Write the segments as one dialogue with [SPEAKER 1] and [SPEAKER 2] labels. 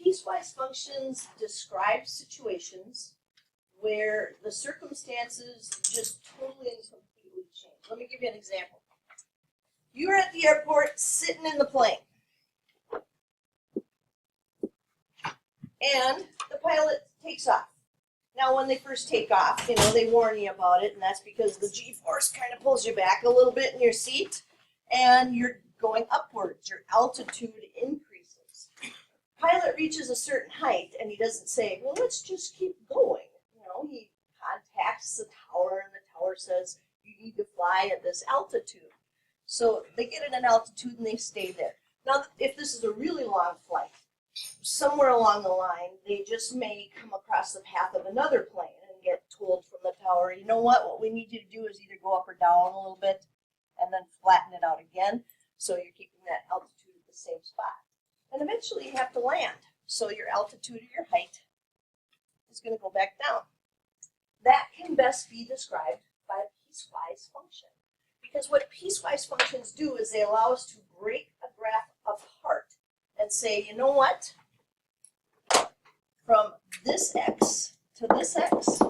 [SPEAKER 1] Piecewise functions describe situations where the circumstances just totally and completely change. Let me give you an example. You're at the airport sitting in the plane, and the pilot takes off. Now, when they first take off, they warn you about it, and that's because the G-force kind of pulls you back a little bit in your seat, and you're going upwards. Your altitude increases. Pilot reaches a certain height, and he doesn't say, well, let's just keep going. He contacts the tower, and the tower says, you need to fly at this altitude. So they get at an altitude, and they stay there. Now, if this is a really long flight, somewhere along the line, they just may come across the path of another plane and get told from the tower, you know what we need you to do is either go up or down a little bit and then flatten it out again, so you're keeping that altitude at the same spot. And eventually you have to land, so your altitude or your height is going to go back down. That can best be described by a piecewise function, because what piecewise functions do is they allow us to break a graph apart and say, you know what? From this x to this x,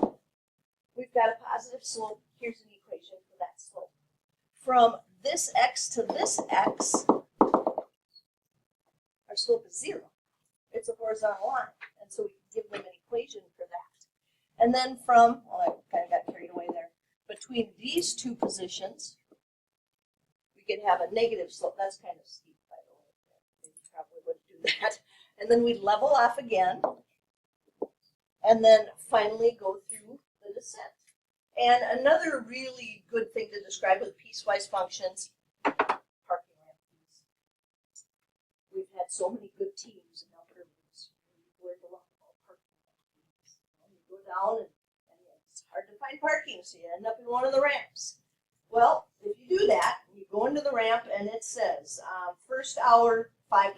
[SPEAKER 1] we've got a positive slope. Here's an equation for that slope. From this x to this x, our slope is 0. It's a horizontal line, and so we can give them an equation for that. And then from, well, I kind of got carried away there, between these two positions, we could have a negative slope. That's kind of steep, by the way. You probably wouldn't do that. And then we'd level off again, and then finally go through the descent. And another really good thing to describe with piecewise functions, parking ramp fees. We've had so many good teams in Algebra. We've learned a lot about parking ramp fees. You go down, and it's hard to find parking, so you end up in one of the ramps. Well, if you do that, you go into the ramp, and it says, first hour, $5.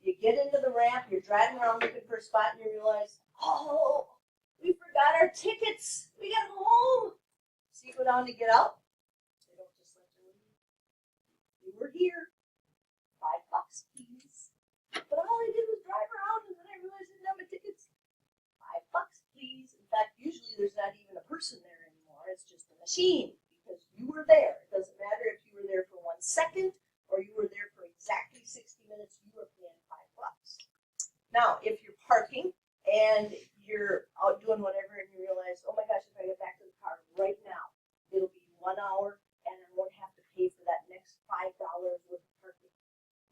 [SPEAKER 1] You get into the ramp, you're driving around looking for a spot, and you realize, oh, we forgot our tickets. We got home. So you go down to get out. They don't just let you leave. We were here. $5, please. But all I did was drive around, and then I realized I didn't have my tickets. $5, please. In fact, usually there's not even a person there anymore. It's just a machine, because you were there. It doesn't matter if you were there for 1 second or you were there for exactly 60 minutes. You were paying $5. Now, if you're parking and you're out doing whatever and you realize, oh my gosh, if I get back to the car right now, it'll be 1 hour and I won't have to pay for that next $5 worth of parking.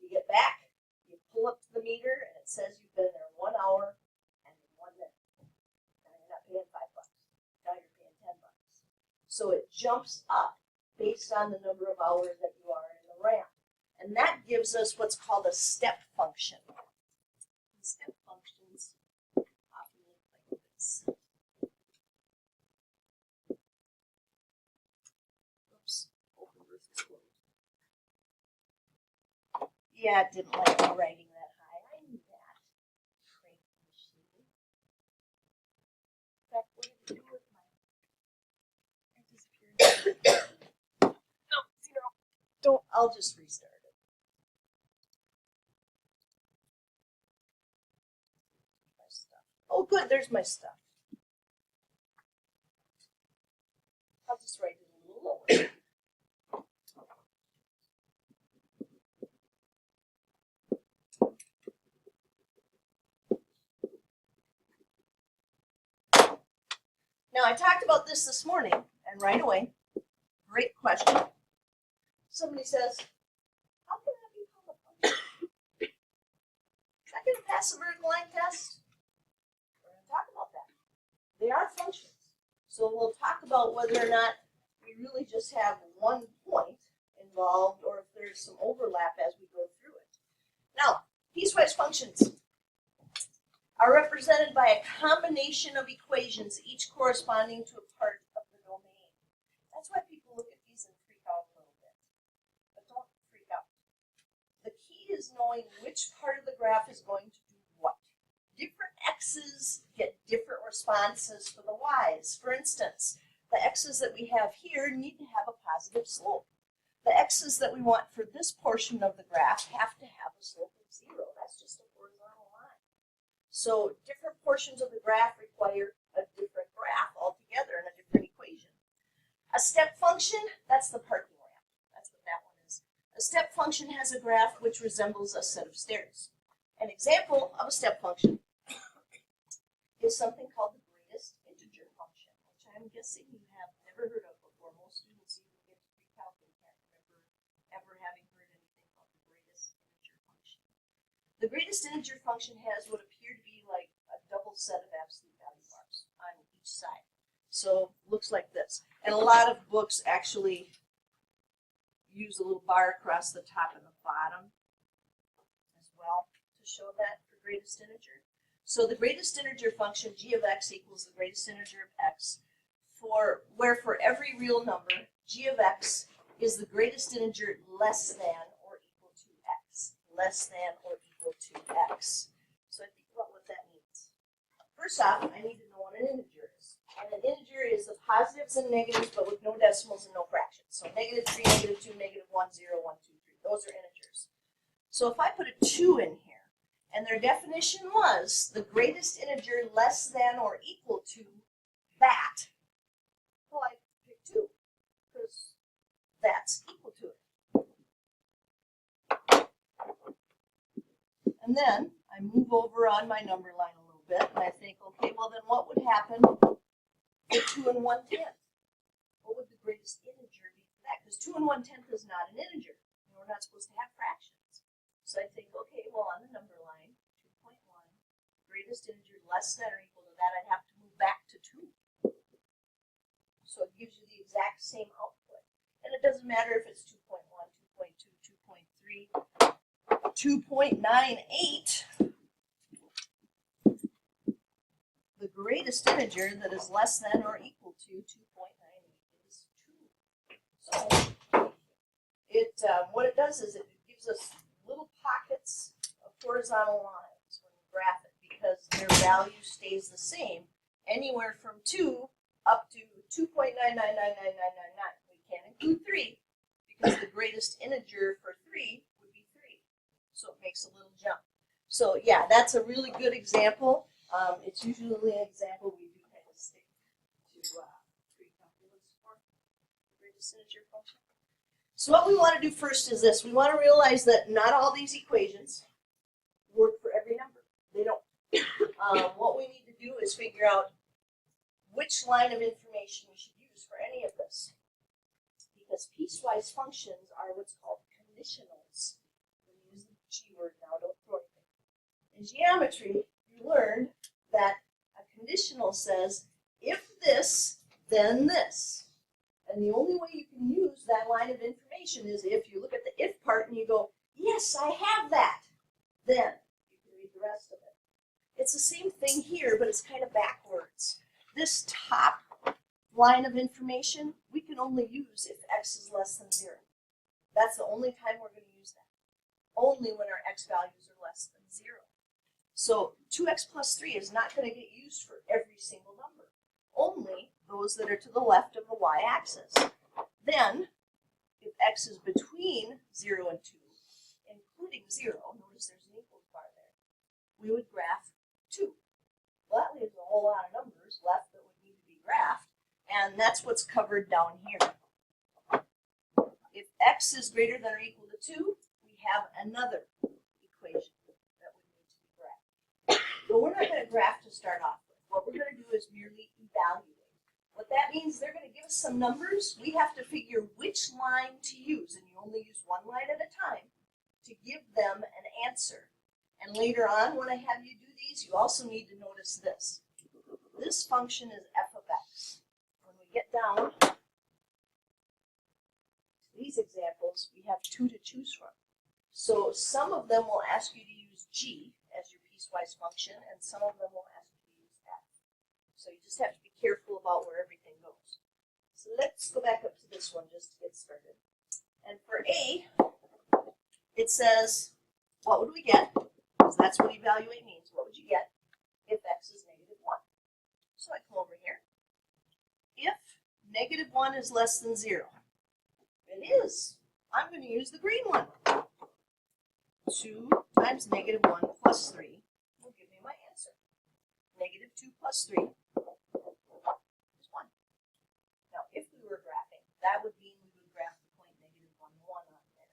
[SPEAKER 1] You get back, you pull up to the meter, and it says you've been there 1 hour and 1 minute. Now you're not paying $5. Now you're paying $10. So it jumps up based on the number of hours that you are in the ramp. And that gives us what's called a step function. And step functions often look like this. Oops, open versus closed. Yeah, it didn't like me writing that high. I knew that. Crank machine. In fact, what did it do with my... It disappeared. No, 0. Don't, I'll just restart it. Oh, good, there's my stuff. I'll just write it a little lower. Now, I talked about this morning, and right away, great question. Somebody says, how can that become a function? Is that going to pass the vertical line test? We're going to talk about that. They are functions. So we'll talk about whether or not we really just have one point involved or if there's some overlap as we go through it. Now, piecewise functions are represented by a combination of equations, each corresponding to a part of the domain. That's why people look at these and freak out a little bit. But don't freak out. The key is knowing which part of the graph is going to do what. Different x's get different responses for the y's. For instance, the x's that we have here need to have a positive slope. The x's that we want for this portion of the graph have to have a slope of 0. That's just a horizontal line. So different portions of the graph require a different graph altogether and a different equation. A step function, that's the parking ramp. That's what that one is. A step function has a graph which resembles a set of stairs. An example of a step function is something called the greatest integer function, which I'm guessing you have never heard of before. Most students even get to pre-calc and can't remember ever having heard anything about the greatest integer function. The greatest integer function has what appear to be like a double set of absolute value bars on each side. So looks like this. And a lot of books actually use a little bar across the top and the bottom as well to show that for greatest integer. So the greatest integer function, g of x equals the greatest integer of x, where for every real number, g of x is the greatest integer less than or equal to x. Less than or equal to x. So I think about what that means. First off, I need to know what an integer is. And an integer is the positives and negatives, but with no decimals and no fractions. So -3, -2, -1, 0, 1, 2, 3. Those are integers. So if I put a 2 in here, and their definition was the greatest integer less than or equal to that, well, I pick 2 because that's equal to it. And then I move over on my number line a little bit, and I think, okay, well then what would happen with 2 and 1/10? What would the greatest integer be for that? Because 2 and 1/10 is not an integer. We're not supposed to have fractions. So I think, okay, well on the number line, 2.1, greatest integer less than or equal to that, I'd have to move back to 2. So it gives you the exact same output. And it doesn't matter if it's 2.1, 2.2, 2.3, 2.98. The greatest integer that is less than or equal to 2.98 is 2. So what it does is it gives us little pockets of horizontal lines when we graph it because their value stays the same anywhere from 2 up to 2.9999999. We can't include 3 because the greatest integer for 3 would be 3. So it makes a little jump. So yeah, that's a really good example. It's usually an example we do kind of stick to pre-calculus for the greatest integer function. So what we want to do first is this. We want to realize that not all these equations work for every number. They don't. What we need to do is figure out which line of information we should use for any of this. Because piecewise functions are what's called conditionals. I'm going to use the G word now, don't throw anything. In geometry, you learned that a conditional says, if this, then this. And the only way you can use that line of information is if you look at the if part and you go, yes, I have that. Then you can read the rest of it. It's the same thing here, but it's kind of backwards. This top line of information, we can only use if x is less than 0. That's the only time we're going to use that. Only when our x values are less than 0. So 2x plus 3 is not going to get used for every single number. Only those that are to the left of the y-axis. Then, if x is between 0 and 2, including 0, notice there's an equals bar there, we would graph 2. Well, that leaves a whole lot of numbers left that would need to be graphed, and that's what's covered down here. If x is greater than or equal to 2, we have another equation that would need to be graphed. But we're not going to graph to start off with. What we're going to do is merely evaluate. What that means, they're going to give us some numbers. We have to figure which line to use, and you only use one line at a time to give them an answer. And later on, when I have you do these, you also need to notice this. This function is f of x. When we get down to these examples, we have 2 to choose from. So some of them will ask you to use g as your piecewise function, and some of them will ask you to use f. So you just have to be careful about where everything goes. So let's go back up to this one just to get started. And for A, it says, what would we get? Because that's what evaluate means. What would you get if x is -1? So I come over here. If -1 is less than 0, it is. I'm going to use the green one. 2 times -1 plus 3 will give me my answer. plus 3 is 1. Now, if we were graphing, that would mean we would graph the point negative 1, 1 on there.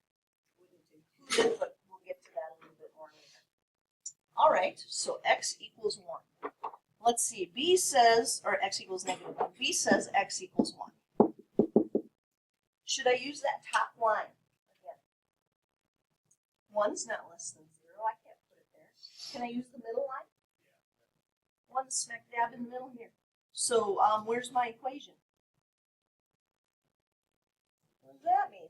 [SPEAKER 1] Wouldn't include it, but we'll get to that a little bit more later. All right, so x equals 1. Let's see, b says, or x equals negative 1. B says x equals 1. Should I use that top line again? 1's not less than 0. I can't put it there. Can I use the middle line? 1's smack dab in the middle here. So where's my equation? What does that mean?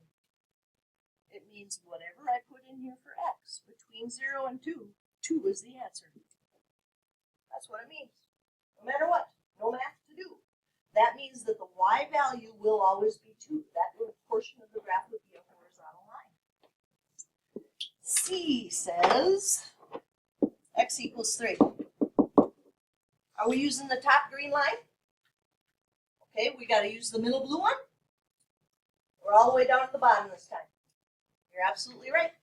[SPEAKER 1] It means whatever I put in here for x, between 0 and 2, 2 is the answer. That's what it means. No matter what, no math to do. That means that the y value will always be 2. That little portion of the graph would be a horizontal line. C says x equals 3. Are we using the top green line? Okay, we got to use the middle blue one. We're all the way down to the bottom this time. You're absolutely right.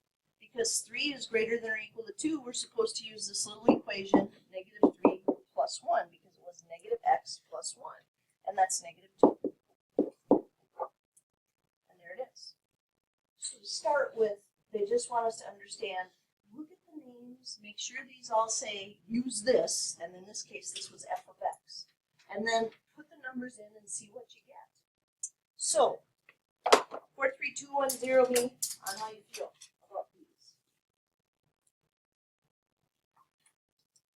[SPEAKER 1] Because 3 is greater than or equal to 2, we're supposed to use this little equation, negative 3 plus 1, because it was negative x plus 1. And that's negative 2. And there it is. So to start with, they just want us to understand, look at the names, make sure these all say, use this, and in this case, this was f of x. And then put the numbers in and see what you get. So, 4, 3, 2, 1, 0 me on how you feel about these.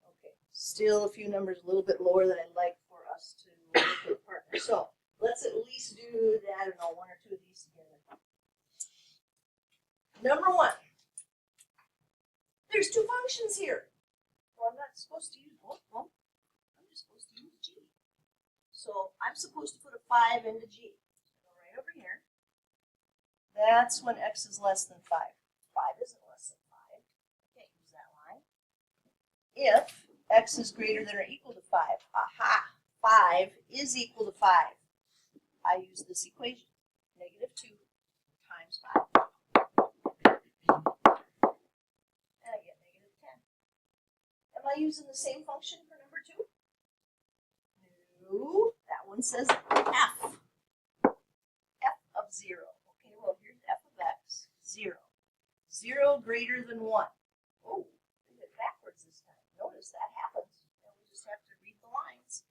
[SPEAKER 1] Okay, still a few numbers a little bit lower than I'd like for us to look at a partner. So, let's at least do, I don't know, 1 or 2 of these together. Number 1. There's 2 functions here. Well, I'm not supposed to use both of them. I'm just supposed to use g. So I'm supposed to put a 5 into g. Go right over here. That's when x is less than 5. 5 isn't less than 5. I can't use that line. If x is greater than or equal to 5, aha, 5 is equal to 5. I use this equation, negative 2 times 5. And I get negative 10. Am I using the same function for number 2? No, that one says f. F of 0. Okay, well, here's f of x, 0. 0 greater than 1. Oh, we did it backwards this time. Notice that happens. And we just have to read the lines.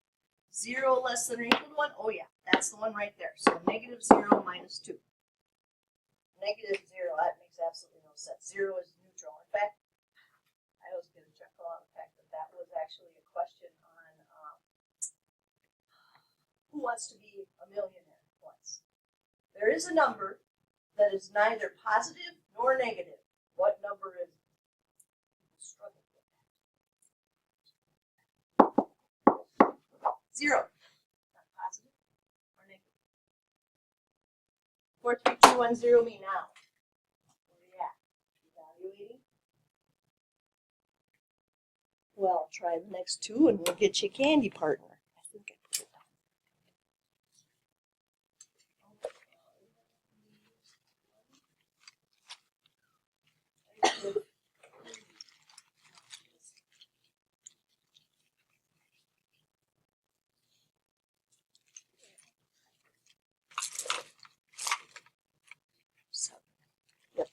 [SPEAKER 1] 0 less than or equal to 1. Oh, yeah, that's the one right there. So negative 0 minus 2. Negative 0, that makes absolutely no sense. 0 is neutral. In fact, I always get a chuckle on the fact that that was actually a question on Who Wants to Be a Millionaire once. There is a number that is neither positive nor negative. What number is it? People struggle with that. 0. Not positive or negative. 4, 3, 2, 1, 0 me now. Where are you at? Evaluating? Well, try the next 2 and we'll get you a candy partner. I think I put it down. Yep.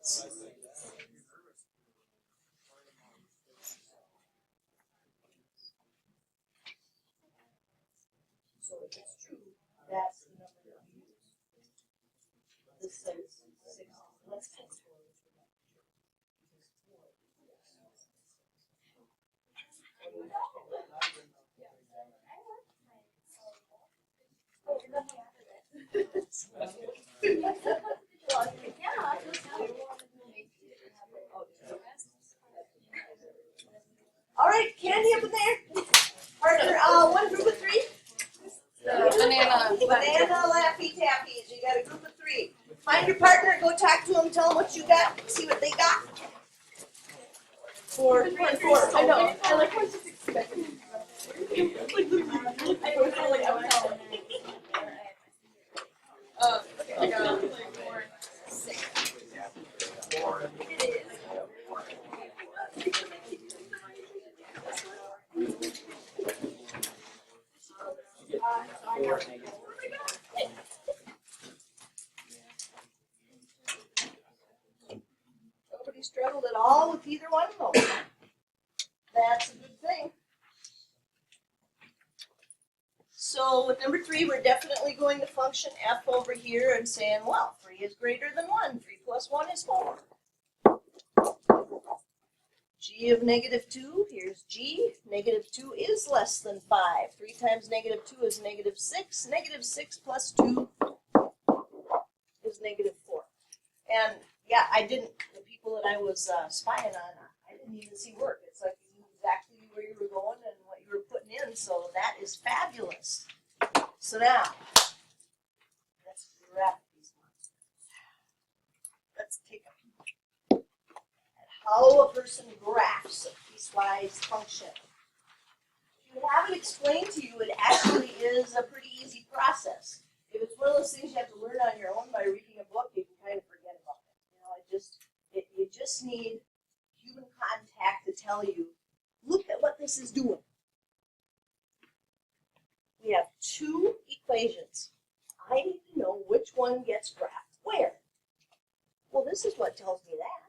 [SPEAKER 1] So if it's true, that's the number that we use. This says 6. Let's get all right, Candy up in there. Partner, one group of 3.
[SPEAKER 2] Banana.
[SPEAKER 1] Banana Laffy Tappies. You got a group of 3. Find your partner, go talk to them, tell them what you got, see what they got. 4, 4.
[SPEAKER 2] I know. I like how I just expected. Okay, I got 4, 6.
[SPEAKER 1] Nobody struggled at all with either one of them. That's a good thing. So with number 3, we're definitely going to function f over here and saying, well, 3 is greater than 1. 3 plus 1 is 4. G of negative 2, here's G. Negative 2 is less than 5. 3 times negative 2 is negative 6. Negative 6 plus 2 is negative 4. And yeah, the people that I was spying on, I didn't even see work. It's like you knew exactly where you were going and what you were putting in, so that is fabulous. So now, let's graph these ones. Let's take a peek at how a person graphs a piecewise function. If you have it explained to you, it actually is a pretty easy process. If it's one of those things you have to learn on your own by reading a book, you can kind of forget about it. You know, you just need human contact to tell you, look at what this is doing. We have 2 equations. I need to know which one gets graphed where. Well, this is what tells me that.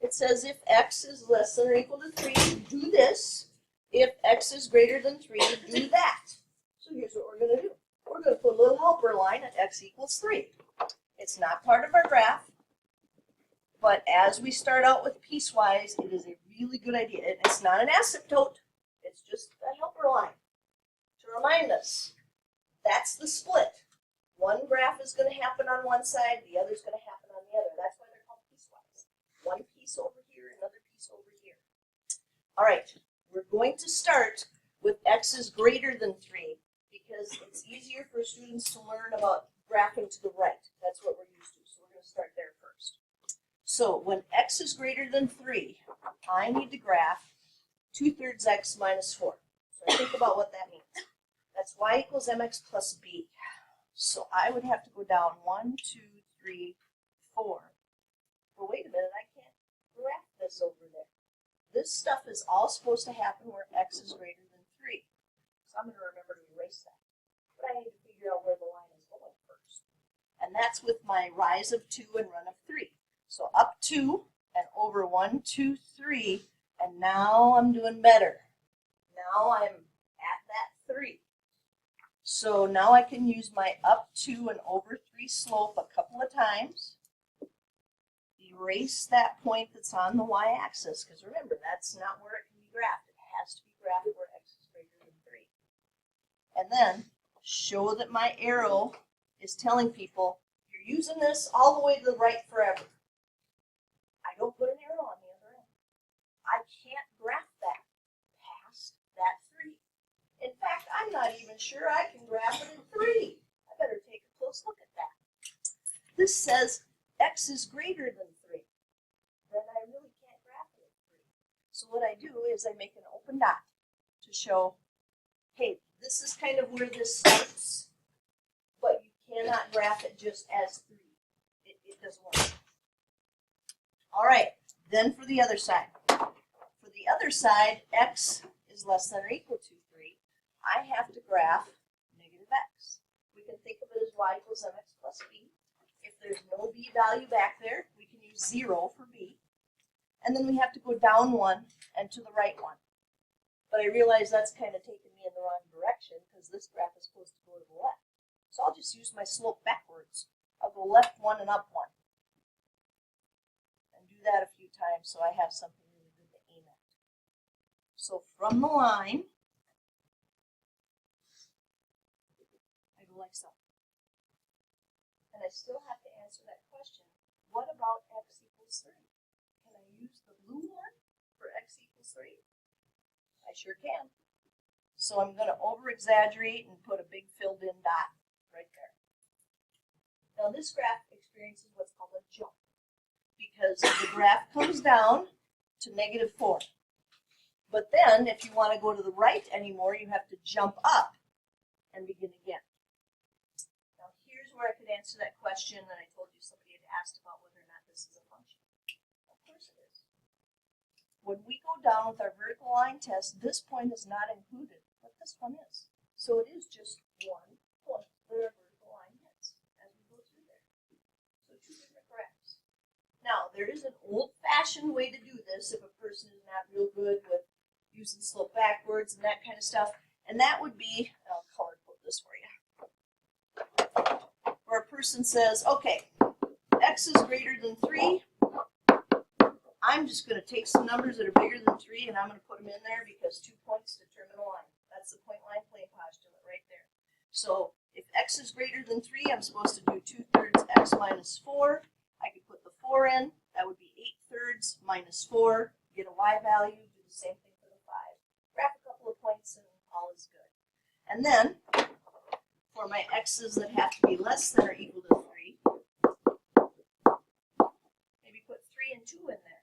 [SPEAKER 1] It says if x is less than or equal to 3, do this. If x is greater than 3, do that. So here's what we're going to do. We're going to put a little helper line at x equals 3. It's not part of our graph, but as we start out with piecewise, it is a really good idea. It's not an asymptote, it's just a helper line to remind us that's the split. One graph is going to happen on one side, the other is going to happen on the other. That's why they're called piecewise. One piece over here, another piece over here. All right, we're going to start with x is greater than 3 because it's easier for students to learn about graphing to the right. That's what we're used to, so we're going to start there first. So when x is greater than 3, I need to graph 2/3 x minus 4. So think about what that means. That's y equals mx plus b. So I would have to go down 1, 2, 3, 4. But wait a minute, I can't graph this over there. This stuff is all supposed to happen where x is greater than 3. So I'm going to remember to erase that. But I need to figure out where the line is going first. And that's with my rise of 2 and run of 3. So up 2 and over 1, 2, 3, and now I'm doing better. Now I'm at that 3. So now I can use my up 2 and over 3 slope a couple of times. Erase that point that's on the y-axis, because remember, that's not where it can be graphed. It has to be graphed where x is greater than 3. And then show that my arrow is telling people, you're using this all the way to the right forever. I don't put an arrow on the other end. I can't graph that past that 3. In fact, I'm not even sure I can graph it in 3. I better take a close look at that. This says x is greater than 3. Then I really can't graph it in 3. So what I do is I make an open dot to show, hey, this is kind of where this starts, but you cannot graph it just as 3. It doesn't work. All right, then for the other side. For the other side, x is less than or equal to 3. I have to graph negative x. We can think of it as y equals mx plus b. If there's no b value back there, we can use use 0 for B. And then we have to go down 1 and to the right 1. But I realize that's kind of taking me in the wrong direction because this graph is supposed to go to the left. So I'll just use my slope backwards. I'll go left 1 and up 1. And do that a few times so I have something really good to aim at. So from the line, I go like so. And I still have to answer that question. What about x equals 3? Can I use the blue one for x equals 3? I sure can. So I'm going to over-exaggerate and put a big filled-in dot right there. Now this graph experiences what's called a jump because the graph comes down to -4. But then if you want to go to the right anymore, you have to jump up and begin again. Now here's where I could answer that question that I told you somebody had asked about whether or not this is a function. Of course it is. When we go down with our vertical line test, this point is not included, but this one is. So it is just one point that our vertical line hits as we go through there. So two different graphs. Now, there is an old-fashioned way to do this if a person is not real good with using slope backwards and that kind of stuff, and that would be, I'll color code this for you, where a person says, okay, x is greater than 3, I'm just going to take some numbers that are bigger than 3 and I'm going to put them in there because 2 points determine a line. That's the point line plane postulate right there. So if x is greater than 3, I'm supposed to do 2/3 x minus 4. I could put the 4 in. That would be 8/3 minus 4. Get a y value. Do the same thing for the 5. Graph a couple of points and all is good. And then for my x's that have to be less than or equal to 3, maybe put 3 and 2 in there.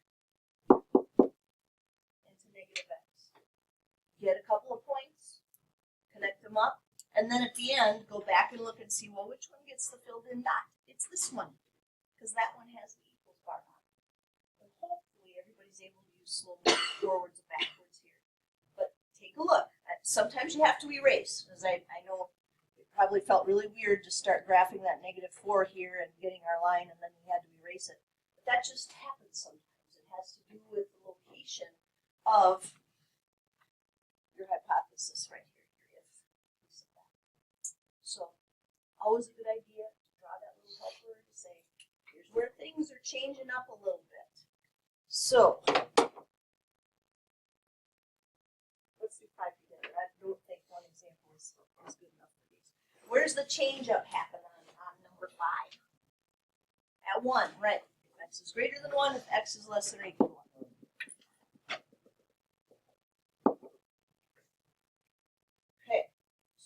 [SPEAKER 1] -x. Get a couple of points, connect them up, and then at the end, go back and look and see, well, which one gets the filled-in dot? It's this one, because that one has the equals bar on it. And hopefully everybody's able to use slope forwards and backwards here. But take a look. Sometimes you have to erase, as I know it probably felt really weird to start graphing that -4 here and getting our line, and then we had to erase it. But that just happens sometimes. It has to do with the location of your hypothesis right here, your if piece of that. So, always a good idea to draw that little helper to say, here's where things are changing up a little bit. So, let's do 5 together. I don't think one example is good enough for these. Where's the change up happen on number 5? At 1, right. If x is greater than 1, if x is less than or equal to 1.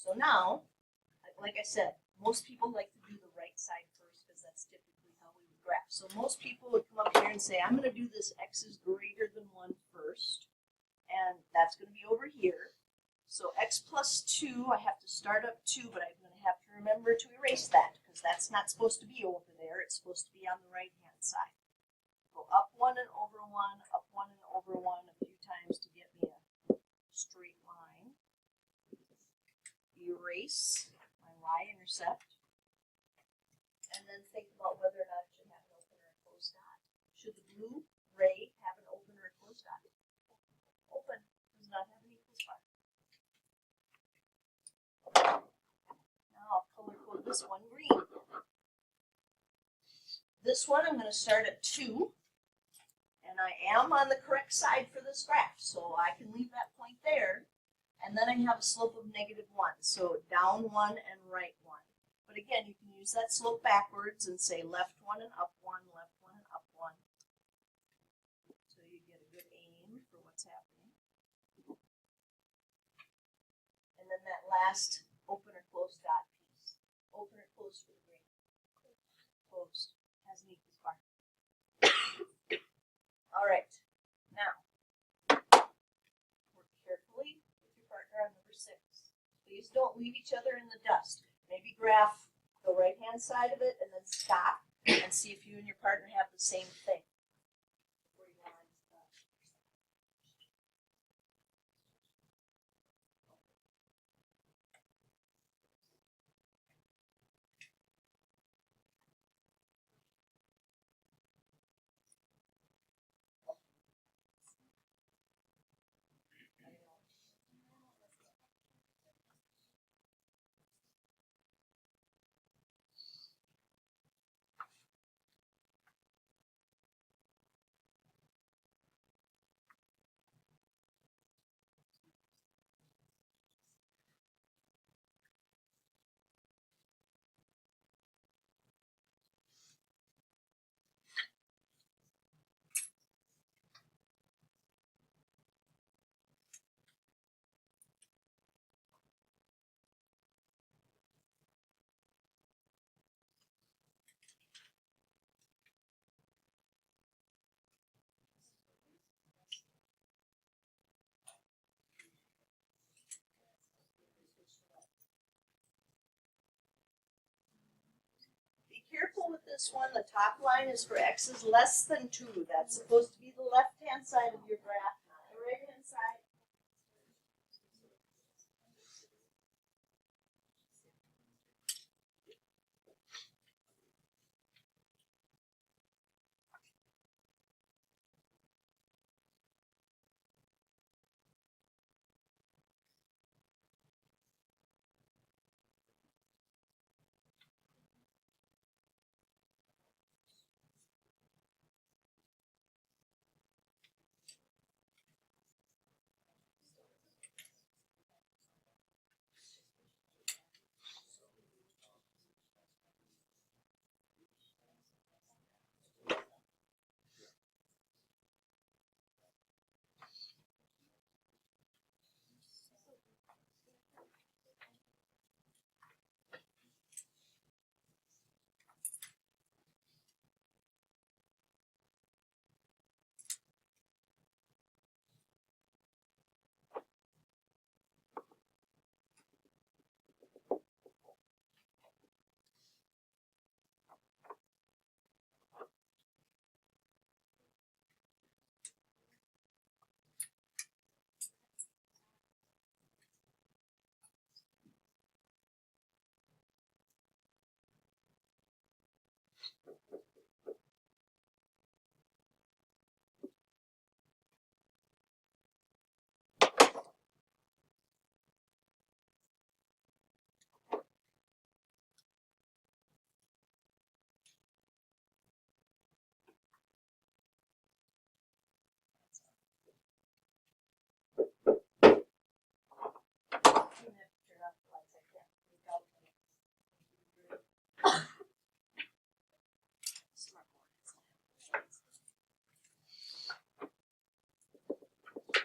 [SPEAKER 1] So now, like I said, most people like to do the right side first because that's typically how we would graph. So most people would come up here and say, I'm going to do this x is greater than 1 first, and that's going to be over here. So x plus 2, I have to start up 2, but I'm going to have to remember to erase that because that's not supposed to be over there. It's supposed to be on the right-hand side. Go up 1 and over 1, up 1 and over 1 a few times to get me a straight line. Erase my y-intercept, and then think about whether or not it should have an open or a closed dot. Should the blue ray have an open or a closed dot? Open does not have an equals bar. Now I'll color code this one green. This one I'm going to start at 2, and I am on the correct side for this graph, so I can leave that point there. And then I have a slope of -1, so down 1 and right 1. But again, you can use that slope backwards and say left 1 and up 1, left 1 and up 1. So you get a good aim for what's happening. And then that last open or closed dot piece. Open or closed for the green. Closed. Has an equals bar. All right. Now, work carefully on number 6. Please don't leave each other in the dust. Maybe graph the right-hand side of it and then stop and see if you and your partner have the same thing. this one, the top line is for x is less than 2. That's supposed to be the left-hand side of your graph, not the right-hand side.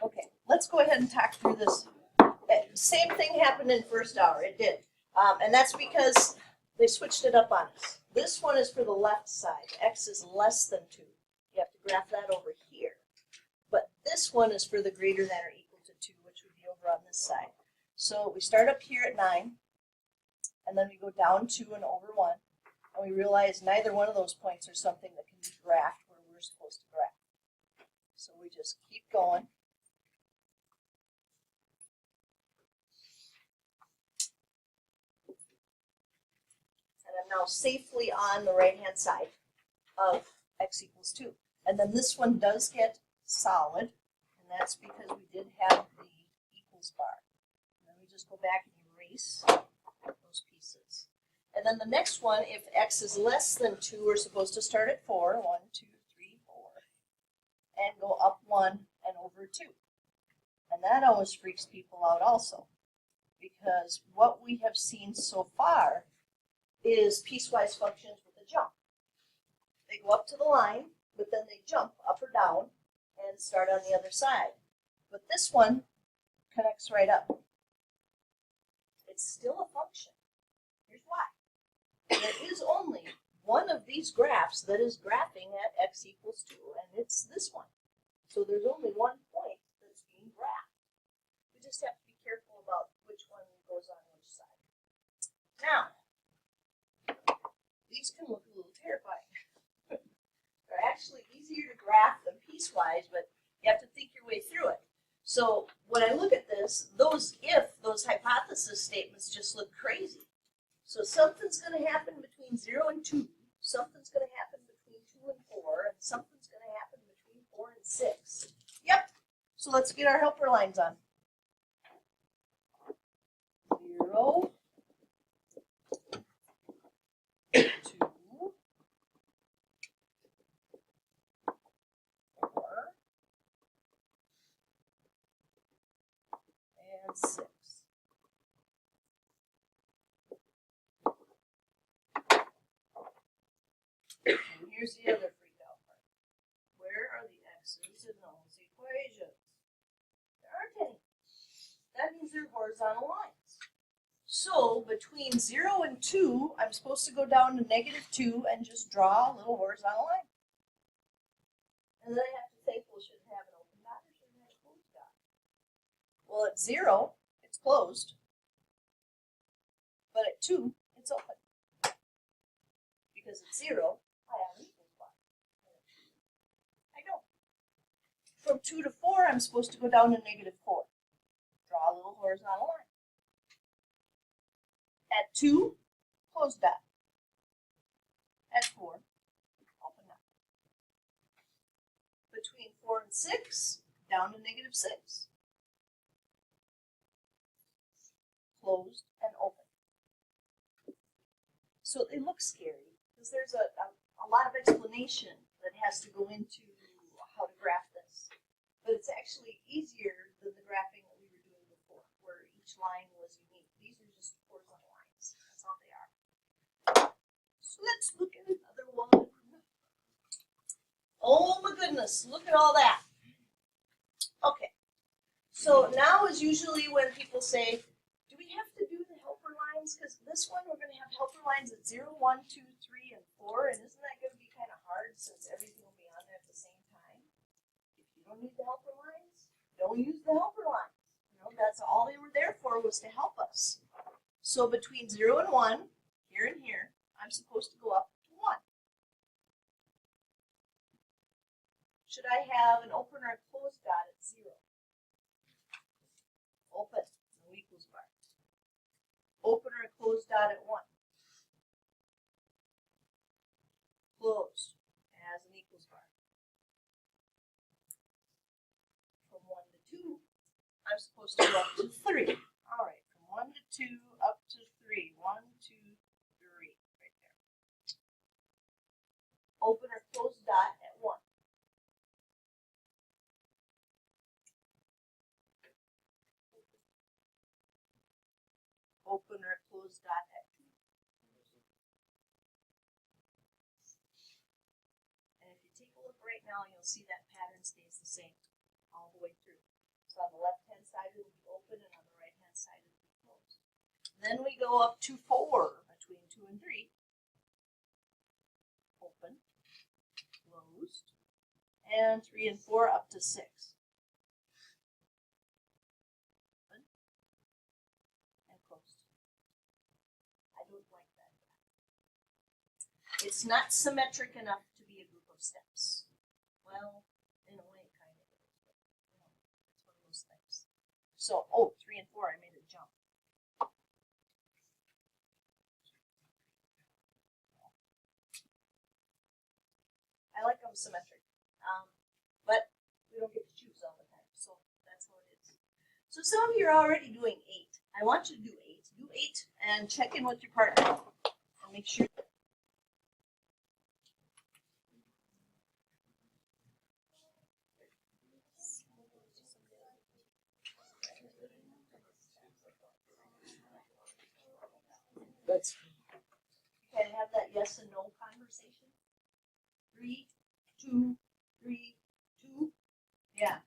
[SPEAKER 1] Okay, let's go ahead and talk through this. Same thing happened in first hour, it did. And that's because they switched it up on us. This one is for the left side, x is less than 2. You have to graph that over here. But this one is for the greater than or equal to 2, which would be over on this side. So we start up here at 9, and then we go down 2 and over 1, and we realize neither one of those points are something that can be graphed where we're supposed to graph. So we just keep going. And I'm now safely on the right-hand side of x equals 2. And then this one does get solid, and that's because we did have the equals bar. And then we just go back and erase those pieces. And then the next one, if x is less than 2, we're supposed to start at 4. 1, 2, 3, 4. And go up 1 and over 2. And that always freaks people out also, because what we have seen so far is piecewise functions with a jump. They go up to the line, but then they jump up or down and start on the other side. But this one connects right up. It's still a function. Here's why. There is only one of these graphs that is graphing at x equals 2, and it's this one. So there's only one point that's being graphed. We just have to be careful about which one goes on which side. Now, these can look a little terrifying. They're actually easier to graph than piecewise, but you have to think your way through it. So when I look at this, those hypothesis statements just look crazy. So something's going to happen between 0 and 2, something's going to happen between 2 and 4, and something's going to happen between 4 and 6. Yep. So let's get our helper lines on. 0, 2, 4, and 6. And here's the other freak out part. Where are the x's in those equations? There aren't any. That means they're horizontal lines. So between 0 and 2, I'm supposed to go down to -2 and just draw a little horizontal line. And then I have to think, well, should it have an open dot or should it have a closed dot? Well, at 0, it's closed. But at 2, it's open. because it's 0, I have an equals bar. I don't. From 2 to 4, I'm supposed to go down to -4. Draw a little horizontal line. At 2, close dot. At 4, open dot. Between 4 and 6, down to -6. Closed and open. So they look scary because there's a lot of explanation that has to go into how to graph this. But it's actually easier than the graphing that we were doing before, where each line was unique. These are just horizontal lines. That's all they are. So let's look at another one. Oh my goodness, look at all that. Okay, so now is usually when people say, do we have to do the helper lines? Because this one we're going to have helper lines at 0, 1, 2, 3, and 4, and isn't that going to be kind of hard since everything will be on there at the same time? If you don't need the helper lines, don't use the helper lines. You know, that's all they were there for, was to help us. So between 0 and 1, here and here, I'm supposed to go up to 1. Should I have an open or a closed dot at 0? Open, no equals bar. Open or a closed dot at 1. Closed, as an equals bar. From 1 to 2, I'm supposed to go up to 3. All right, from 1 to 2, up to 3. 1, 2, 3, right there. Open or closed dot at 1. Open or closed dot at 2. And if you take a look right now, you'll see that pattern stays the same all the way through. So on the left-hand side, it will be open, and on the right-hand side, it will be closed. Then we go up to 4, between 2 and 3. Open, closed, and 3 and 4 up to 6. Open, and closed. I don't like that. It's not symmetric enough to be a group of steps. Well, in a way, kind of is, but you know, it's one of those things. So, 3 and 4, I made a jump. I like them symmetric, but we don't get to choose all the time, so that's how it is. So some of you are already doing 8. I want you to do 8. Do 8 and check in with your partner and make sure.
[SPEAKER 3] That's
[SPEAKER 1] You can have that yes and no conversation. 3, 2, 3, 2. Yeah,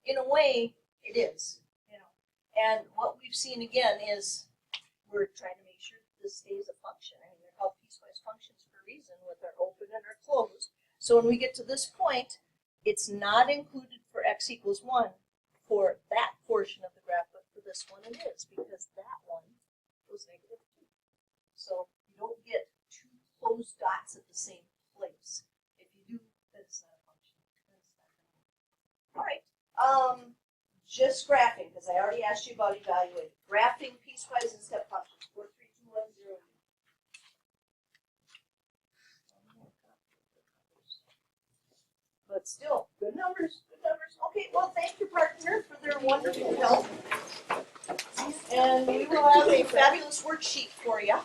[SPEAKER 1] in a way it is, you know. And what we've seen again is we're trying to make sure that this stays a function. I mean, they're called piecewise functions for a reason, with our open and our closed. So when we get to this point, it's not included for x equals 1 for that portion of the graph, but for this one it is, because that one goes -2. So you don't get 2 closed dots at the same place. If you do, then it's not a function. All right. Just graphing, because I already asked you about evaluating. Graphing piecewise and step functions. 4, 3, 2, 1, 0. But still, good numbers, good numbers. Okay, well, thank your partner for their wonderful help. And we will have a fabulous worksheet for you.